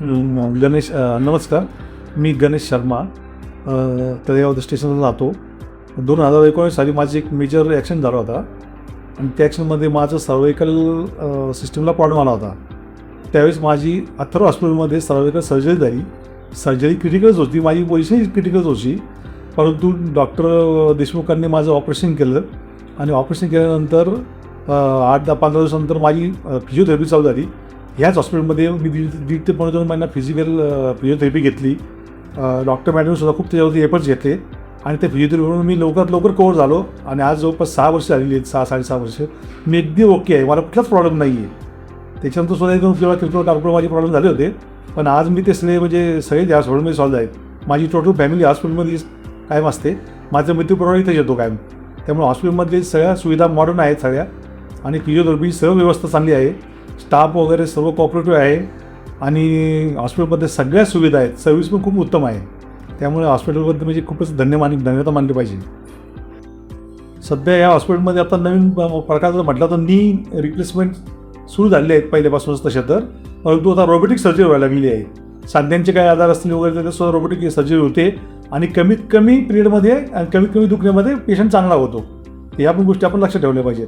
नमस्कार. मी गणेश शर्मा तळेगाव स्टेशनला राहतो. 2019 साली माझी एक मेजर ॲक्सिडेंट झाला होता आणि त्या ॲक्सिडेंटमध्ये माझं सर्वायकल सिस्टमला प्रॉब्लेम आला होता. त्यावेळेस माझी अथर्व हॉस्पिटलमध्ये सर्वायकल सर्जरी झाली. सर्जरी क्रिटिकलच होती, माझी पोझिशन क्रिटिकलच होती, परंतु डॉक्टर देशमुखांनी माझं ऑपरेशन केलं आणि ऑपरेशन केल्यानंतर 8-15 दिवसानंतर माझी फिजिओथेरपी चालू झाली. ह्याच हॉस्पिटलमध्ये मी दीड ते 2 महिना फिजिओथेरपी घेतली. डॉक्टर मॅडमसुद्धा खूप त्याच्यावरती एफर्ट्स घेतले आणि त्या फिजिओथेरपीवरून मी लवकरात लवकर कव्हर झालो आणि आज जवळपास 6 वर्ष झालेली आहेत, 6-6.5 वर्ष मी अगदी ओके आहे. मला कुठलाच प्रॉब्लेम नाही आहे. त्याच्यानंतर सुद्धा एकदम जेव्हा किरकोळ माझे प्रॉब्लेम झाले होते, पण आज मी ते सगळे या हॉस्पिटलमध्ये सॉल्व आहेत. माझी टोटल फॅमिली हॉस्पिटलमध्ये कायम असते. माझं मृत्यूप्रमाण इथेच येतो कायम. त्यामुळे हॉस्पिटलमधले सगळ्या सुविधा मॉडर्न आहेत सगळ्या आणि फिजिओथेरपी सर्व व्यवस्था चांगली आहे. स्टाफ वगैरे सर्व कॉपरेटिव्ह आहे आणि हॉस्पिटलमध्ये सगळ्या सुविधा आहेत. सर्व्हिस पण खूप उत्तम आहे. त्यामुळे हॉस्पिटलबद्दल म्हणजे खूपच धन्यवाद मानले पाहिजे. सध्या या हॉस्पिटलमध्ये आता नवीन प्रकारचं म्हटलं तर नी रिप्लेसमेंट सुरू झालेले आहेत पहिल्यापासूनच तसे तर, परंतु आता रोबोटिक सर्जरी व्हायला लागलेली आहे. सांध्यांचे काही आजार असतील वगैरे त्याच्यासुद्धा रोबोटिक सर्जरी होते आणि कमीत कमी पिरियडमध्ये आणि कमीत कमी दुखण्यामध्ये पेशंट चांगला होतो. या पण गोष्टी आपण लक्षात ठेवल्या पाहिजेत.